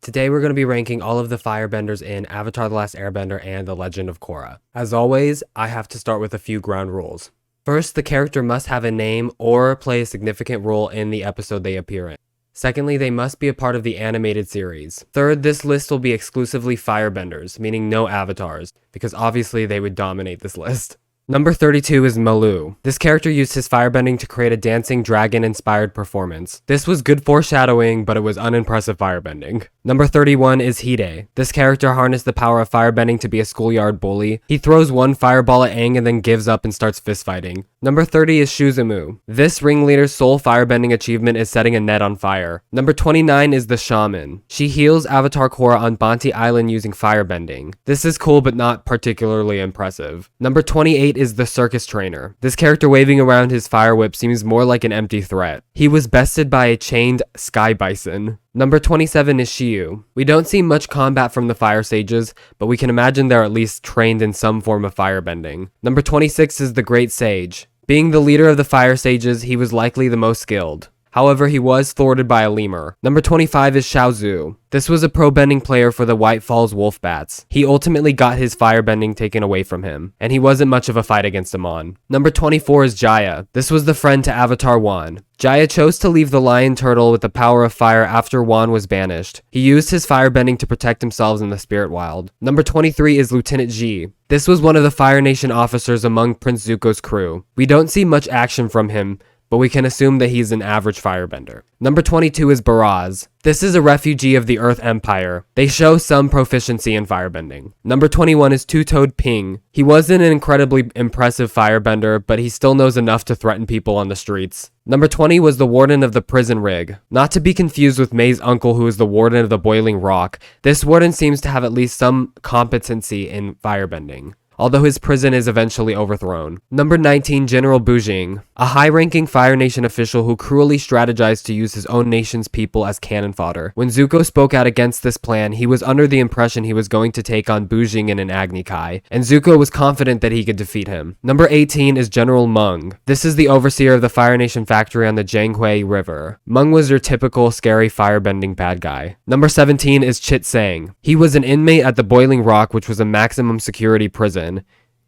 Today we're going to be ranking all of the firebenders in Avatar: The Last Airbender and The Legend of Korra. As always, I have to start with a few ground rules. First, the character must have a name or play a significant role in the episode they appear in. Secondly, they must be a part of the animated series. Third, this list will be exclusively firebenders, meaning no avatars, because obviously they would dominate this list. Number 32 is Malu. This character used his firebending to create a dancing dragon-inspired performance. This was good foreshadowing, but it was unimpressive firebending. Number 31 is Hide. This character harnessed the power of firebending to be a schoolyard bully. He throws one fireball at Aang and then gives up and starts fistfighting. Number 30 is Shuzumu. This ringleader's sole firebending achievement is setting a net on fire. Number 29 is the Shaman. She heals Avatar Korra on Banti Island using firebending. This is cool but not particularly impressive. Number 28 is the circus trainer. This character waving around his fire whip seems more like an empty threat. He was bested by a chained sky bison. Number 27 is Shiyu. We don't see much combat from the fire sages, but we can imagine they're at least trained in some form of firebending. Number 26 is the Great Sage. Being the leader of the fire sages, he was likely the most skilled. However, he was thwarted by a lemur. Number 25 is Xiaozu. This was a pro-bending player for the White Falls Wolfbats. He ultimately got his firebending taken away from him, and he wasn't much of a fight against Amon. Number 24 is Jaya. This was the friend to Avatar Wan. Jaya chose to leave the lion turtle with the power of fire after Wan was banished. He used his firebending to protect himself in the spirit wild. Number 23 is Lieutenant Ji. This was one of the Fire Nation officers among Prince Zuko's crew. We don't see much action from him, but we can assume that he's an average firebender. Number 22 is Baraz. This is a refugee of the Earth Empire. They show some proficiency in firebending. Number 21 is Two-Toed Ping. He wasn't an incredibly impressive firebender, but he still knows enough to threaten people on the streets. Number 20 was the Warden of the Prison Rig. Not to be confused with May's uncle, who is the Warden of the Boiling Rock. This warden seems to have at least some competency in firebending, although his prison is eventually overthrown. Number 19, General Bujing, a high-ranking Fire Nation official who cruelly strategized to use his own nation's people as cannon fodder. When Zuko spoke out against this plan, he was under the impression he was going to take on Bujing in an Agni Kai, and Zuko was confident that he could defeat him. Number 18 is General Meng. This is the overseer of the Fire Nation factory on the Jianghui River. Meng was your typical scary firebending bad guy. Number 17 is Chit Sang. He was an inmate at the Boiling Rock, which was a maximum security prison.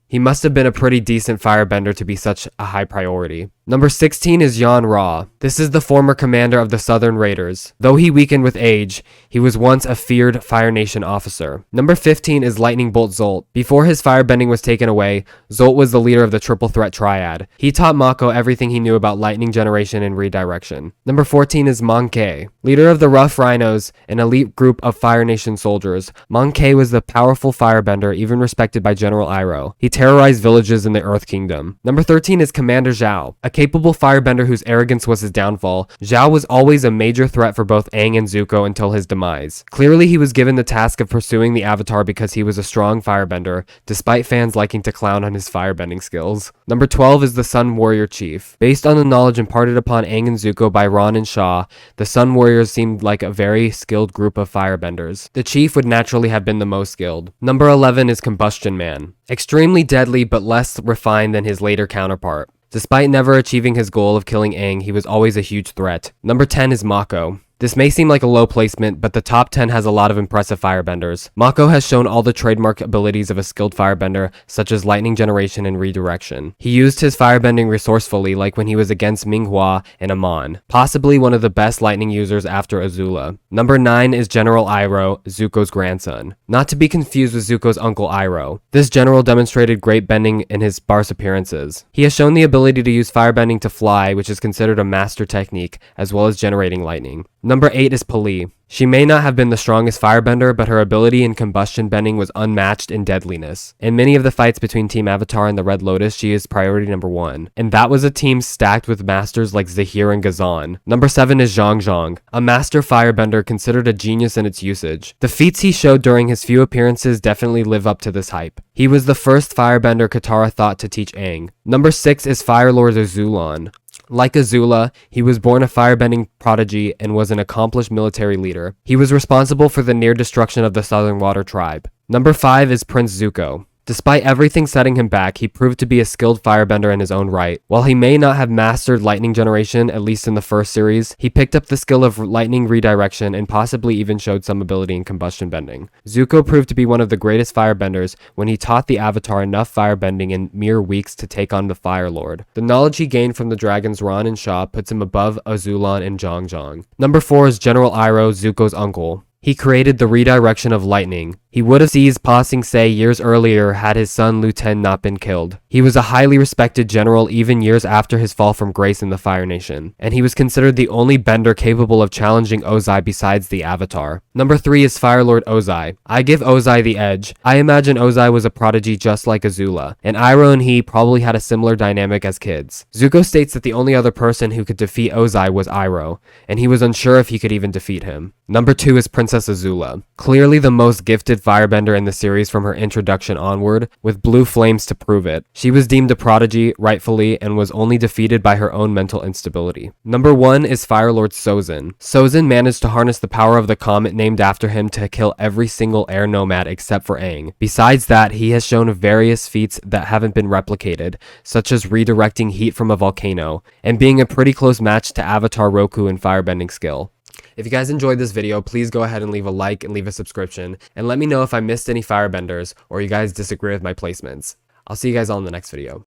He must have been a pretty decent firebender to be such a high priority. Number 16 is Yan Ra. This is the former commander of the Southern Raiders. Though he weakened with age, he was once a feared Fire Nation officer. Number 15 is Lightning Bolt Zolt. Before his firebending was taken away, Zolt was the leader of the Triple Threat Triad. He taught Mako everything he knew about lightning generation and redirection. Number 14 is Monkey. Leader of the Rough Rhinos, an elite group of Fire Nation soldiers, Monkey was the powerful firebender, even respected by General Iroh. He terrorized villages in the Earth Kingdom. Number 13 is Commander Zhao. A capable firebender whose arrogance was his downfall, Zhao was always a major threat for both Aang and Zuko until his demise. Clearly, he was given the task of pursuing the Avatar because he was a strong firebender, despite fans liking to clown on his firebending skills. Number 12 is the Sun Warrior Chief. Based on the knowledge imparted upon Aang and Zuko by Ron and Shaw, the Sun Warriors seemed like a very skilled group of firebenders. The Chief would naturally have been the most skilled. Number 11 is Combustion Man. Extremely deadly but less refined than his later counterpart. Despite never achieving his goal of killing Aang, he was always a huge threat. Number 10 is Mako. This may seem like a low placement, but the top 10 has a lot of impressive firebenders. Mako has shown all the trademark abilities of a skilled firebender, such as lightning generation and redirection. He used his firebending resourcefully, like when he was against Minghua and Amon, possibly one of the best lightning users after Azula. Number 9 is General Iroh, Zuko's grandson. Not to be confused with Zuko's uncle Iroh. This general demonstrated great bending in his sparse appearances. He has shown the ability to use firebending to fly, which is considered a master technique, as well as generating lightning. Number 8 is Pali. She may not have been the strongest firebender, but her ability in combustion bending was unmatched in deadliness. In many of the fights between Team Avatar and the Red Lotus, she is priority number 1. And that was a team stacked with masters like Zahir and Ghazan. Number 7 is Zhang Zhang, a master firebender considered a genius in its usage. The feats he showed during his few appearances definitely live up to this hype. He was the first firebender Katara thought to teach Aang. Number 6 is Fire Lord Azulon. Like Azula, he was born a firebending prodigy and was an accomplished military leader. He was responsible for the near destruction of the Southern Water Tribe. Number 5 is Prince Zuko. Despite everything setting him back, he proved to be a skilled firebender in his own right. While he may not have mastered lightning generation, at least in the first series, he picked up the skill of lightning redirection and possibly even showed some ability in combustion bending. Zuko proved to be one of the greatest firebenders when he taught the Avatar enough firebending in mere weeks to take on the Fire Lord. The knowledge he gained from the dragons Ron and Shaw puts him above Azulon and Zhang Zhang. Number 4 is General Iroh, Zuko's uncle. He created the redirection of lightning. He would have seized Pa Sing Se years earlier had his son Lu Ten not been killed. He was a highly respected general even years after his fall from grace in the Fire Nation, and he was considered the only bender capable of challenging Ozai besides the Avatar. Number 3 is Fire Lord Ozai. I give Ozai the edge. I imagine Ozai was a prodigy just like Azula, and Iroh and he probably had a similar dynamic as kids. Zuko states that the only other person who could defeat Ozai was Iroh, and he was unsure if he could even defeat him. Number 2 is Princess Azula. Clearly the most gifted firebender in the series from her introduction onward, with blue flames to prove it. She was deemed a prodigy, rightfully, and was only defeated by her own mental instability. Number 1 is Fire Lord Sozin. Sozin managed to harness the power of the comet named after him to kill every single air nomad except for Aang. Besides that, he has shown various feats that haven't been replicated, such as redirecting heat from a volcano, and being a pretty close match to Avatar Roku in firebending skill. If you guys enjoyed this video, please go ahead and leave a like and leave a subscription, and let me know if I missed any firebenders or you guys disagree with my placements. I'll see you guys all in the next video.